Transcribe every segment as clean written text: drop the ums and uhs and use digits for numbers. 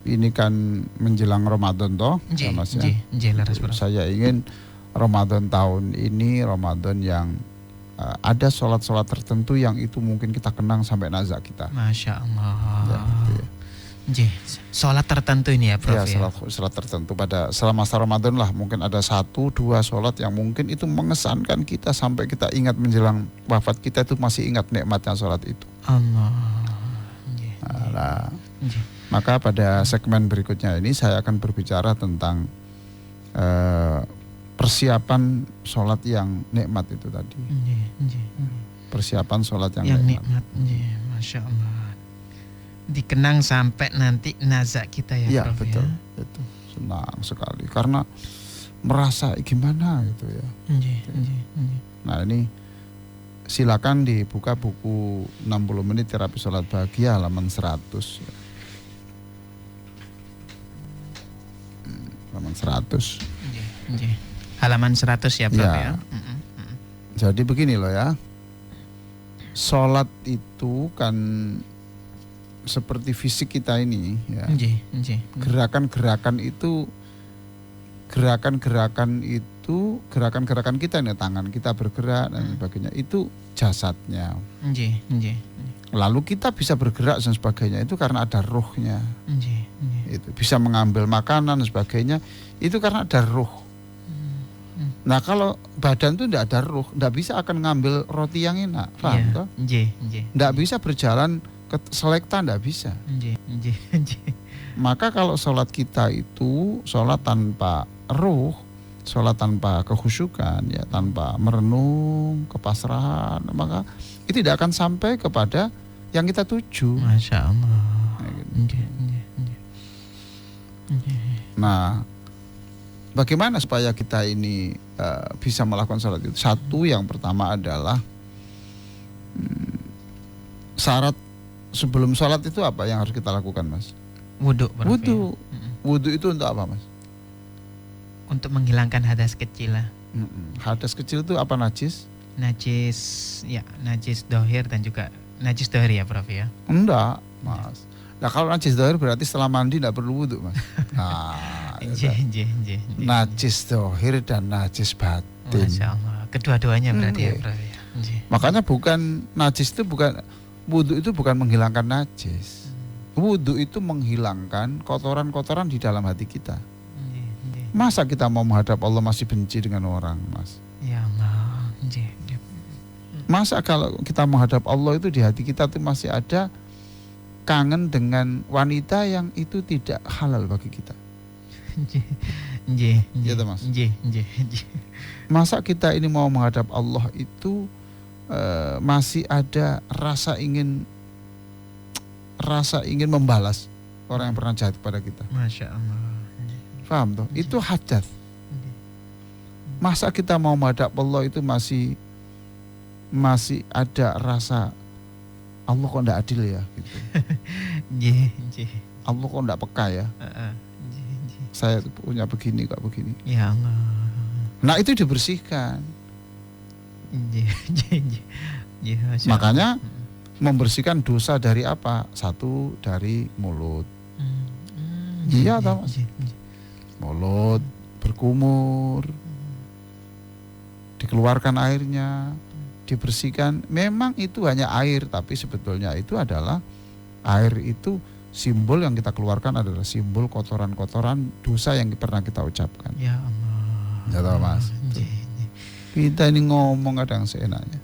ini kan menjelang Ramadan toh, ya Nggih, Mas ya. nggih, nggih leres Prof. Saya ingin Ramadan tahun ini Ramadan yang ada sholat-sholat tertentu yang itu mungkin kita kenang sampai nazak kita. Masya Allah. Ya, gitu ya. Nggih, sholat tertentu ini ya Prof ya. Sholat tertentu pada selama masa Ramadan lah, mungkin ada 1-2 sholat yang mungkin itu mengesankan kita sampai kita ingat menjelang wafat kita itu masih ingat nikmatnya sholat itu. Allah. Nggih. Nah, Nggih. maka pada segmen berikutnya ini saya akan berbicara tentang persiapan sholat yang nikmat itu tadi. Nggih, nggih. Persiapan sholat Yang nikmat. nikmat. Nggih, Masya Allah. Dikenang sampai nanti nazak kita ya, Ya Prof betul, ya. itu senang sekali karena merasa gimana gitu ya. Nggih, nggih, nggih. Nah ini silakan dibuka buku 60 menit terapi sholat bahagia halaman 100. Halaman 100. Nggih, nggih. Halaman 100 ya Prof ya. Jadi begini loh ya. Sholat itu kan seperti fisik kita ini ya. Nggih, nggih. Gerakan-gerakan kita ini, tangan kita bergerak dan sebagainya, itu jasadnya. Nggih, nggih. Lalu kita bisa bergerak dan sebagainya itu karena ada ruhnya. Nggih, nggih. Itu bisa mengambil makanan dan sebagainya itu karena ada ruh. Nah kalau badan itu tidak ada ruh, tidak bisa akan ngambil roti yang enak, paham toh? Nggih, nggih. Tidak bisa berjalan ke selekta, tidak bisa. Nggih, nggih, nggih. Maka kalau sholat kita itu sholat tanpa ruh, sholat tanpa kekhusyukan, ya tanpa merenung, kepasrahan, maka itu tidak akan sampai kepada yang kita tuju. Masya Allah. Nah, gitu. Nggih, nggih, nggih. Nggih. Nah, bagaimana supaya kita ini bisa melakukan sholat itu? Satu, yang pertama adalah syarat sebelum sholat itu apa yang harus kita lakukan, Mas? Wudu, Prof, Wudu. ya. Wudu itu untuk apa, Mas? Untuk menghilangkan hadas kecil lah. Hadas kecil itu apa, najis? Najis, ya, najis dohir dan juga najis dohir ya Prof ya. Enggak, Mas. Nah kalau najis dohir berarti setelah mandi tidak perlu wudu, Mas. Nah, Nggih, nggih, nggih. najis dohir dan najis batin. Masya Allah. Kedua-duanya berarti ya Nggih. Prof ya. Nggih. Makanya bukan najis itu bukan wudu itu bukan menghilangkan najis. Wudu itu menghilangkan kotoran-kotoran di dalam hati kita. Nggih, nggih. Masa kita mau menghadap Allah masih benci dengan orang, Mas? Ya Allah. Nggih, nggih. Masa kalau kita menghadap Allah itu di hati kita tuh masih ada kangen dengan wanita yang itu tidak halal bagi kita? Nggih, nggih. Gitu, Mas. Nggih, nggih, nggih. Masa kita ini mau menghadap Allah itu masih ada rasa ingin membalas orang yang pernah jahat kepada kita? Masya Allah. Paham toh? Itu hadas. Masa kita mau menghadap Allah itu masih ada rasa Allah kok enggak adil ya gitu. Nggih, nggih. Allah kok enggak peka ya. Heeh. Nggih, nggih. Saya punya begini kok begini. Ya Allah. Nah, itu dibersihkan. Nggih, nggih, nggih. Nggih, Masya Makanya Allah. membersihkan dosa dari apa? Satu, dari mulut. Nggih, Iya nggih, toh, Mas? nggih, nggih. Mulut berkumur, dikeluarkan airnya, dibersihkan. Memang itu hanya air, tapi sebetulnya itu adalah air itu simbol yang kita keluarkan adalah simbol kotoran-kotoran dosa yang pernah kita ucapkan. Ya Allah. Ya tahu, Mas. Nggih, nggih. Kita ini ngomong kadang seenaknya.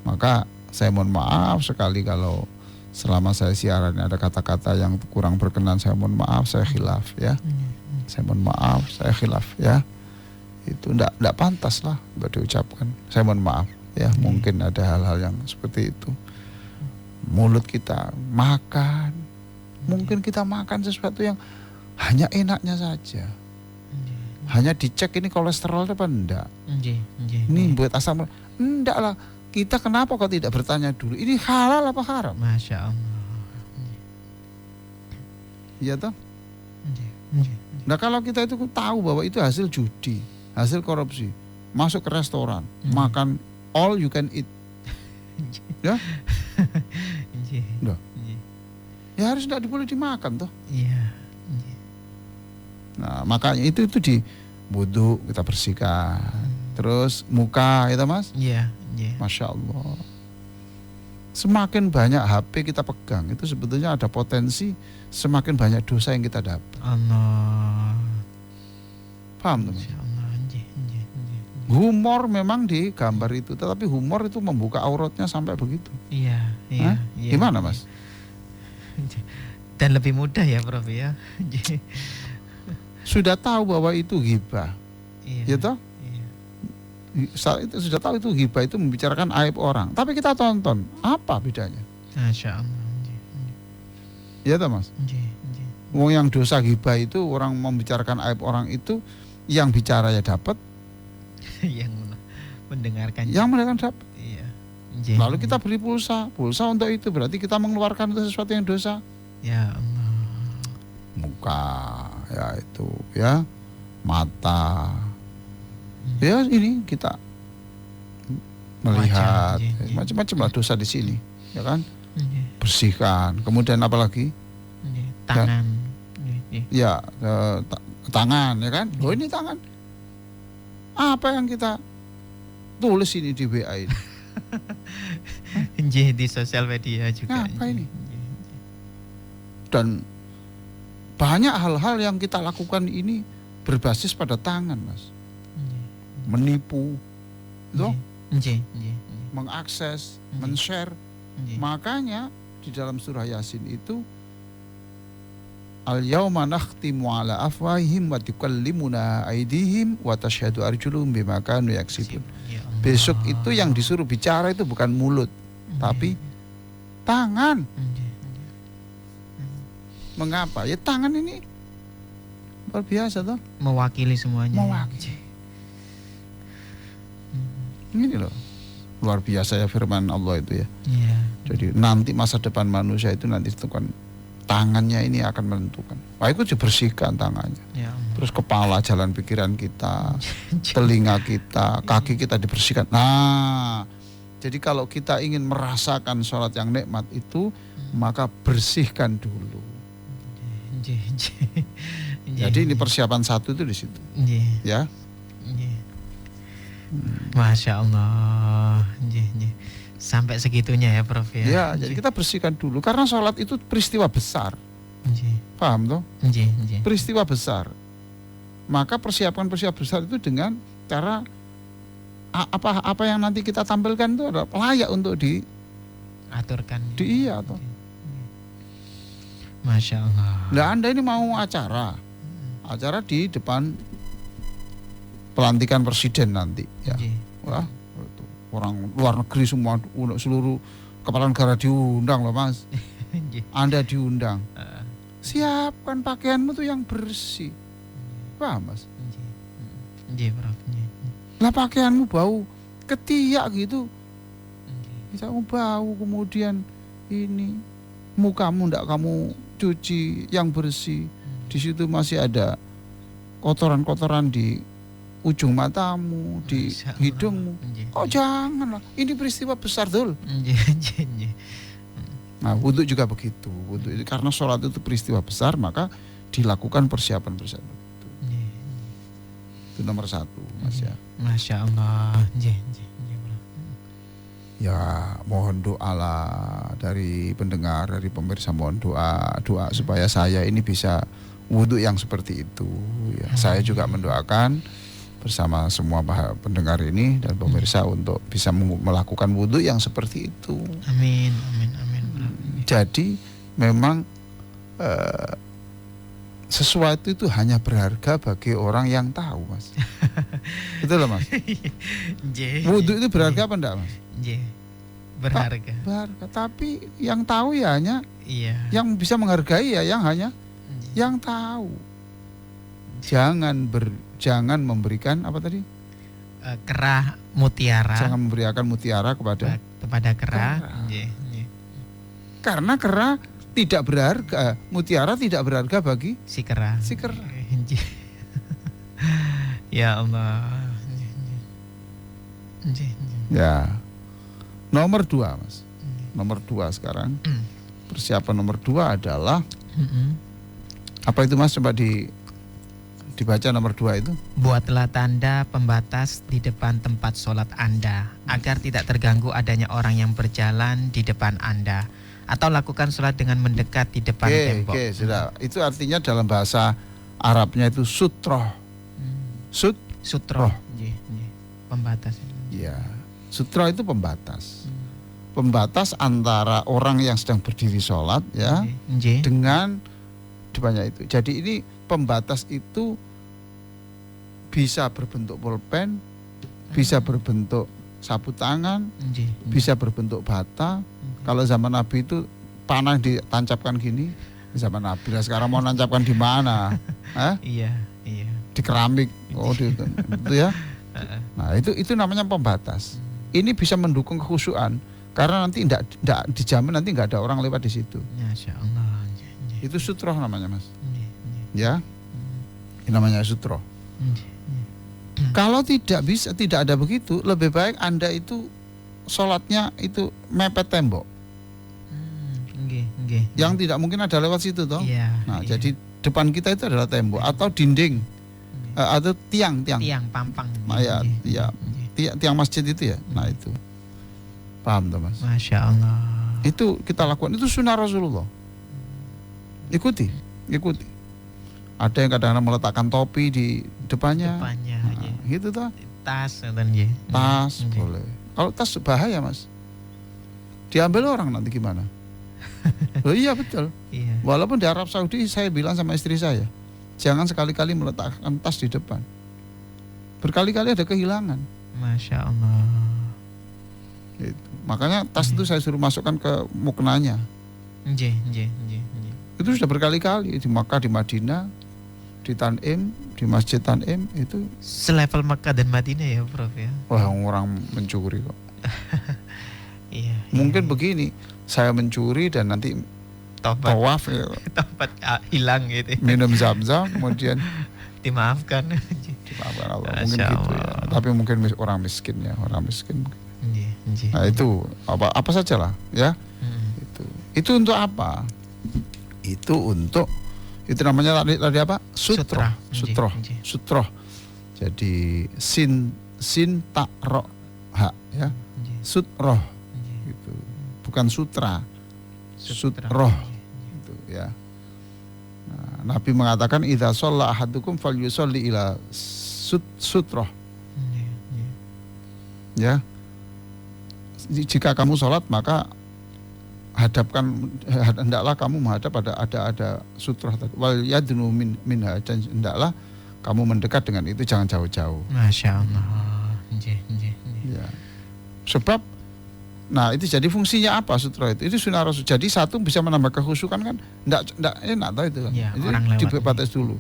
Maka saya mohon maaf sekali kalau selama saya siaran ada kata-kata yang kurang berkenan, saya mohon maaf, saya khilaf ya. Saya mohon maaf, saya khilaf ya. Itu enggak pantas lah buat diucapkan. Saya mohon maaf ya, mungkin ada hal-hal yang seperti itu. Mulut kita makan, mungkin kita makan sesuatu yang hanya enaknya saja. Hanya dicek ini kolesterol apa enggak. Nggih, nggih. Ini buat asam, enggak lah. Kita kenapa kok tidak bertanya dulu, ini halal apa haram? Masya Allah. Iya toh? Nggih, nggih. Nah kalau kita itu tahu bahwa itu hasil judi, hasil korupsi, masuk ke restoran, makan all you can eat, ya, Nggih. Nggak. Nggih. ya harus tidak boleh dimakan toh. Iya. Nah, makanya itu di wudu kita bersihkan. Terus muka itu Mas. Iya, iya. Masya Allah. Semakin banyak HP kita pegang itu sebetulnya ada potensi semakin banyak dosa yang kita dapat. Allah. Paham teman? Masya Allah. Humor memang di gambar itu, tetapi humor itu membuka auratnya sampai begitu. Iya, iya, iya. Gimana Mas? Dan lebih mudah ya Prof ya. Sudah tahu bahwa itu ghibah, Iya. ya toh? Iya. Saat itu sudah tahu itu ghibah itu membicarakan aib orang, tapi kita tonton, apa bedanya? Masya Allah. Ya toh Mas? Wong yang dosa ghibah itu orang membicarakan aib orang itu, yang bicara ya dapat, Yang mendengarkan. yang mereka dapat. Iya. Lalu kita beli pulsa untuk itu berarti kita mengeluarkan itu sesuatu yang dosa. Ya Allah. Muka, ya itu, ya mata, ya ini kita melihat Wajah, iya. macam-macam lah dosa di sini, ya kan? Iya. Bersihkan. Kemudian apa lagi? Iya. Tangan. Iya. Ya tangan, ya kan? Oh ini tangan. Apa yang kita tulis ini di WA ini? Di sosial media juga. Apa ini? Dan banyak hal-hal yang kita lakukan ini berbasis pada tangan, Mas. Menipu, itu, mengakses, men-share. Makanya di dalam surah Yasin itu al-yauma nakhtimu ala afwahihim wa tukallimuna aydihim wa tashhadu arjuluhum bima kanu yaksibun. Besok itu yang disuruh bicara itu bukan mulut, tapi tangan. Mengapa? Ya tangan ini luar biasa toh. Mewakili semuanya. Mewakili. Ini loh. Luar biasa ya firman Allah itu ya. Iya. Jadi nanti masa depan manusia itu nanti ditentukan tangannya ini akan menentukan. Wah itu dibersihkan tangannya. Ya Allah. Terus kepala, jalan pikiran kita, telinga kita, kaki kita dibersihkan. Nah, jadi kalau kita ingin merasakan sholat yang nikmat itu, maka bersihkan dulu. Jadi ini persiapan satu itu di situ. Ya. Masya Allah. Sampai segitunya ya Prof ya. Ya, jadi kita bersihkan dulu karena sholat itu peristiwa besar. Paham toh? Peristiwa besar. Maka persiapan besar itu dengan cara apa yang nanti kita tampilkan itu adalah layak untuk diaturkan. Iya toh. Masya Allah. Nah Anda ini mau acara di depan pelantikan presiden nanti ya. Wah, orang luar negeri semua, seluruh kepala negara diundang loh Mas. Anda diundang. Siapkan pakaianmu tuh yang bersih. Paham Mas? Lah pakaianmu bau ketiak gitu. Bisa bau, kemudian ini mukamu ndak kamu cuci yang bersih. Di situ masih ada kotoran-kotoran di ujung matamu, di hidungmu. Oh janganlah, ini peristiwa besar dul. Nah wudhu juga begitu. Wudhu itu karena sholat itu peristiwa besar, maka dilakukan persiapan bersama. Itu nomor satu, Mas ya. Masya Allah. Ya mohon doa lah dari pendengar, dari pemirsa, mohon doa supaya saya ini bisa wudhu yang seperti itu. Ya, saya juga mendoakan bersama semua pendengar ini dan pemirsa untuk bisa melakukan wudhu yang seperti itu. Amin. Jadi memang sesuatu itu hanya berharga bagi orang yang tahu, Mas. Betul loh, Mas. Wudhu itu berharga apa enggak, Mas? Berharga. Berharga. Tapi yang tahu ya hanya, yang bisa menghargai ya yang hanya yang tahu. Jangan memberikan apa tadi? Kerah mutiara. Jangan memberikan mutiara kepada kerah. Karena kerah tidak berharga, mutiara tidak berharga bagi si kerah. Ya Allah. Ya. Nomor 2, Mas. Nomor 2 sekarang. persiapan nomor 2 adalah Mm-mm. apa itu Mas? Coba dibaca nomor 2 itu. Buatlah tanda pembatas di depan tempat sholat Anda agar tidak terganggu adanya orang yang berjalan di depan Anda, atau lakukan sholat dengan mendekat di depan tembok. Oke, sudah. Itu artinya dalam bahasa Arabnya itu sutroh. Sutro. Nggih, nggih. Pembatas. Ya, sutroh itu pembatas. Pembatas antara orang yang sedang berdiri sholat ya Nggih. dengan depannya itu. Jadi ini pembatas itu bisa berbentuk pulpen, bisa berbentuk sapu tangan, Nggih. bisa berbentuk bata. Kalau zaman Nabi itu panah ditancapkan gini, zaman Nabi. Lah sekarang mau nancapkan di mana? Iya, iya. Di keramik. Oh, itu ya. Nah, itu namanya pembatas. Ini bisa mendukung kekhusyuan karena nanti tidak dijamin nanti nggak ada orang lewat di situ. Masya Allah. Nggih, nggih. Itu sutroh namanya, Mas. Nggih, nggih. Ya. Ini namanya sutroh. Nggih, nggih. Kalau tidak ada begitu, lebih baik Anda itu sholatnya itu mepet tembok. Nggih, nggih. Yang tidak mungkin ada lewat situ toh. Iya. Nah, iya. jadi depan kita itu adalah tembok atau dinding atau tiang. Tiang pampang. Nah, ya, Nggih, ya. nggih. Tiang masjid itu ya. Nah, itu. Paham toh, Mas? Masya Allah. Itu kita lakukan, itu sunnah Rasulullah. Ikuti. Ada yang kadang-kadang meletakkan topi di depannya. Depannya. Nah, Nggih. gitu toh. Tas dan nggih. Tas Nggih. boleh. Kalau tas bahaya, Mas. Diambil orang nanti gimana? Loh, iya betul. Iya. Walaupun di Arab Saudi saya bilang sama istri saya, jangan sekali-kali meletakkan tas di depan. Berkali-kali ada kehilangan. Masya Allah. Gitu. Makanya tas itu saya suruh masukkan ke muknanya. Nggih. Itu sudah berkali-kali di Makkah, di Madinah, di Tanim, di Masjid Tanim itu. Selevel Makkah dan Madinah ya, Prof ya. Wah, orang mencuri kok. Iya. Mungkin begini, saya mencuri dan nanti tobat tawaf ya, hilang gitu. minum zam-zam, kemudian Dimaafkan. dimaafkan Allah. Masya Mungkin gitu ya. Allah. Tapi mungkin orang miskin ya, orang miskin. Nggih. Nah itu apa sajalah ya. Itu untuk apa? Itu untuk itu namanya tadi apa? Sutroh. Nggih. Sutroh. Jadi sin ta ro ha ya. Nggih. Sutroh Nggih. gitu. Bukan sutra. Sutra. Sutroh Nggih. gitu ya. Nah, Nabi mengatakan idza shalla ahadukum falyusalli ila sutroh Nggih. ya. Jika kamu sholat maka hendaklah kamu menghadap ada sutroh tadi. Wal yadnu minha, dan hendaklah kamu mendekat dengan itu, jangan jauh-jauh. Masya Allah. Nggih. Ya. Sebab nah itu jadi fungsinya apa sutroh itu? Itu sunnah Rasul. Jadi satu bisa menambah kekhusyukan kan? Enggak enak tahu itu kan. Ya, Itu orang lewat. dibatas dulu.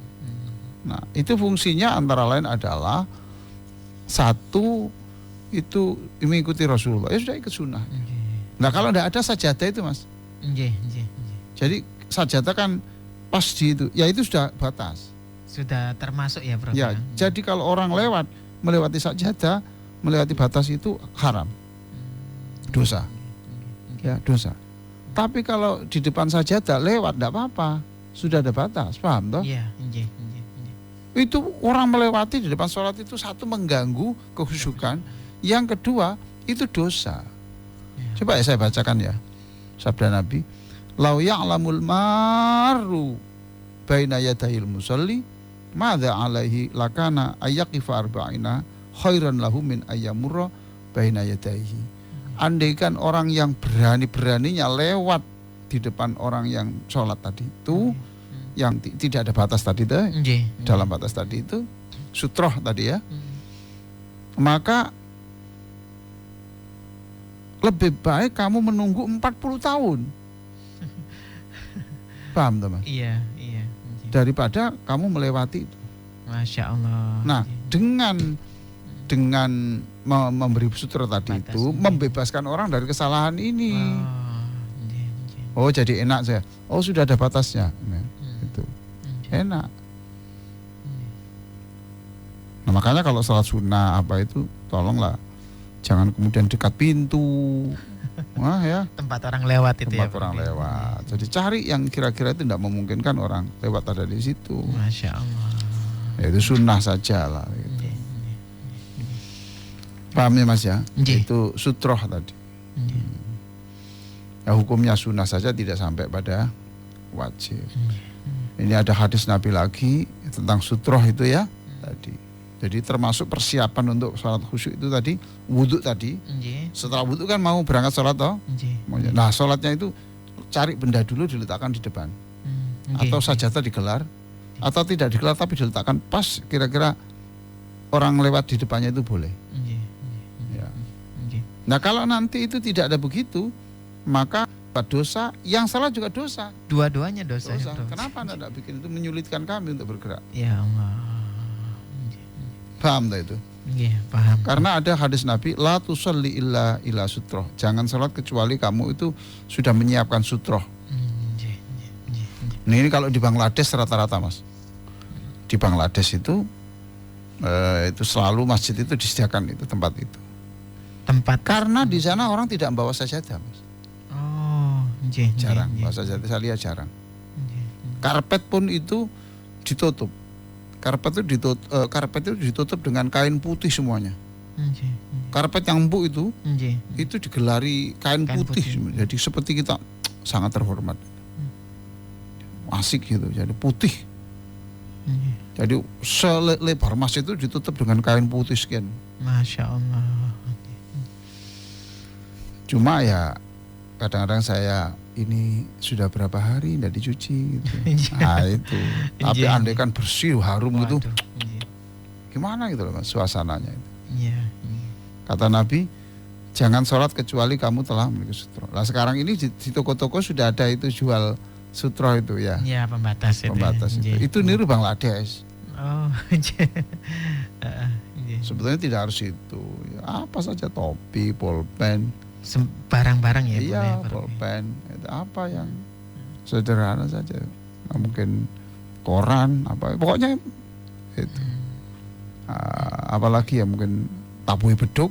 Nah, itu fungsinya antara lain adalah satu itu mengikuti Rasulullah. Ya sudah ikut sunnah. Nah, kalau enggak ada sajadah itu, Mas. Nggih. Jadi sajadah kan pas di itu. Ya itu sudah batas. Sudah termasuk ya, Prof. Ya, jadi kalau orang melewati sajadah, melewati batas itu haram. Dosa. Ya, dosa. Tapi kalau di depan sajadah lewat enggak apa-apa. Sudah ada batas, paham toh? Iya, nggih. Itu orang melewati di depan sholat itu satu mengganggu kekhusyukan, yang kedua itu dosa. Coba ya saya bacakan ya sabda Nabi, lau ya'lamul maru baina yadayil musalli madza alaihi lakana ayyaqifa arba'ina khairan lahu min ayyamurra baina yadayhi. Andaikan orang yang berani-beraninya lewat di depan orang yang sholat tadi itu, yang tidak ada batas tadi itu, dalam batas tadi itu, sutroh tadi ya, maka lebih baik kamu menunggu 40 tahun. Paham teman? Iya. Daripada kamu melewati itu. Masya Allah. Nah, dengan memberi sutroh tadi Batas, itu membebaskan orang dari kesalahan ini. Oh, Oh, jadi enak saya. Oh, sudah ada batasnya. Nah, itu enak. Nah, makanya kalau salat sunnah apa itu tolonglah jangan kemudian dekat pintu Wah ya, Tempat orang lewat itu ya. tempat orang Prof. lewat. Jadi cari yang kira-kira itu tidak memungkinkan orang lewat ada di situ. Masya Allah. Ya, itu sunnah saja lah. Gitu. Nggih, Paham ya Mas ya? Nggih. Itu sutroh tadi. nggih. Ya, hukumnya sunnah saja tidak sampai pada wajib. Ini ada hadis Nabi lagi tentang sutroh itu ya tadi. Jadi termasuk persiapan untuk sholat khusyuk itu tadi, wudhu tadi. Nggih. Setelah wudhu kan mau berangkat sholat toh. Nggih. Nah sholatnya itu cari benda dulu diletakkan di depan. Nggih. Atau sajadah digelar. Atau tidak digelar tapi diletakkan pas kira-kira orang lewat di depannya itu boleh. Nggih. Ya. Nggih. Nah kalau nanti itu tidak ada begitu, maka dosa, yang salah juga dosa. Dua-duanya dosa. Dosa. Ya, Prof. Kenapa Anda tidak bikin itu menyulitkan kami untuk bergerak? Ya Allah. Paham tak itu? Nggih, paham. Karena ada hadis Nabi, la tusalli illa sutroh. Jangan sholat kecuali kamu itu sudah menyiapkan sutroh. Nggih. Nah, ini kalau di Bangladesh rata-rata Mas. Di Bangladesh itu selalu masjid itu disediakan itu tempat itu. Tempat. Karena di sana orang tidak membawa sajadah Mas. Oh, nggih. Jarang nggih, bawa sajadah, saya lihat jarang. nggih. Karpet pun itu ditutup. Karpet itu ditutup dengan kain putih semuanya. Nggih. Karpet yang empuk Nggih. itu digelari kain Kain putih. putih. Jadi seperti kita sangat terhormat. Asik gitu, jadi putih. Nggih. Jadi selebar masjid itu ditutup dengan kain putih sekian. Masya Allah. Cuma ya kadang-kadang saya ini sudah berapa hari tidak dicuci gitu. Nah itu. Tapi Iya. andai kan bersih harum gitu, Waduh. Nggih. gimana gitu loh Mas suasananya itu. Iya. Kata Nabi, jangan sholat kecuali kamu telah memiliki sutroh. Lah sekarang ini di toko-toko sudah ada itu jual sutroh itu ya. Iya, pembatas itu. Pembatas itu. Nggih. Itu niru Bangladesh. Oh, nggih. Nggih. Sebetulnya tidak harus itu. Ya, apa saja topi, pulpen. Barang-barang ya. Iya, boleh, Prof. pulpen. Itu apa yang sederhana saja. Nah, mungkin koran apa. Pokoknya itu. Apalagi ya mungkin tabui beduk.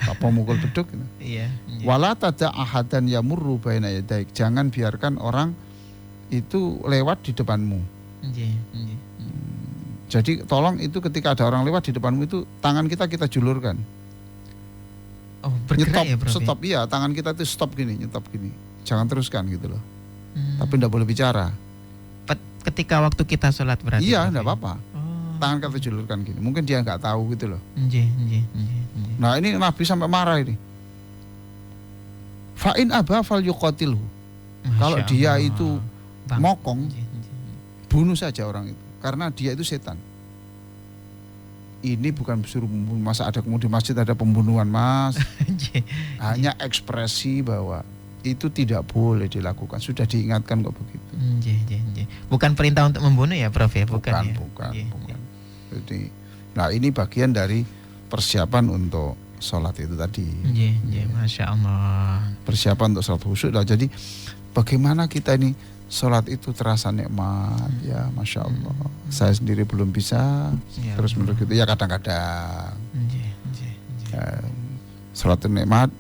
Apa mukul beduk gitu. Iya. nggih. Wala tada ahadan yamurru baina yadaik. Jangan biarkan orang itu lewat di depanmu. Nggih. Nggih. Jadi tolong itu ketika ada orang lewat di depanmu itu tangan kita julurkan. Oh, bergerak Nyetop, ya, Prof. stop iya, tangan kita itu stop gini, nyetop gini. Jangan teruskan gitu loh. Hmm. Tapi tidak boleh bicara. Ketika waktu kita sholat berarti. Iya, Prof, tidak ya? apa-apa. Oh. Tangan kita julurkan gini. Mungkin dia nggak tahu gitu loh. Nggih. Nggih. Nggih. Nah ini Nabi sampai marah ini. Fa'in aba fal yuqatilhu. Kalau Masya dia Allah. itu Bang. mokong, Nggih, nggih. bunuh saja orang itu. Karena dia itu setan. Ini bukan suruh membunuh, masa ada kemudian di masjid ada pembunuhan Mas. Nggih. Hanya ekspresi bahwa itu tidak boleh dilakukan. Sudah diingatkan kok begitu. Nggih, nggih, nggih. Bukan perintah untuk membunuh ya, Prof ya? Bukan ya? Bukan. Nggih, Jadi, nah ini bagian dari persiapan untuk sholat itu tadi. Nggih, nggih. Masya Allah. Persiapan untuk sholat khusyuk. Nah, jadi bagaimana kita ini sholat itu terasa nikmat ya, Masya Allah. Saya sendiri belum bisa. Ya Terus Allah. menurut itu ya kadang-kadang Nggih, nggih, nggih. sholat itu nikmat.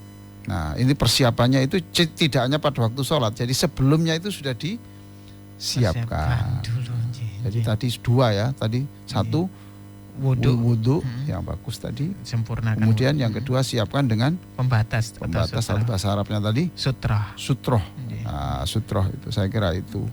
Nah ini persiapannya itu tidak hanya pada waktu sholat. Jadi sebelumnya itu sudah disiapkan. Persiapkan dulu, nggih, Jadi nggih. tadi dua ya, tadi satu wudhu yang bagus tadi. Sempurnakan. Kemudian wudhu. yang kedua siapkan dengan pembatas atau pembatas sutra. atau bahasa Arabnya tadi Sutra. sutroh. Nggih. Nah, sutroh itu saya kira itu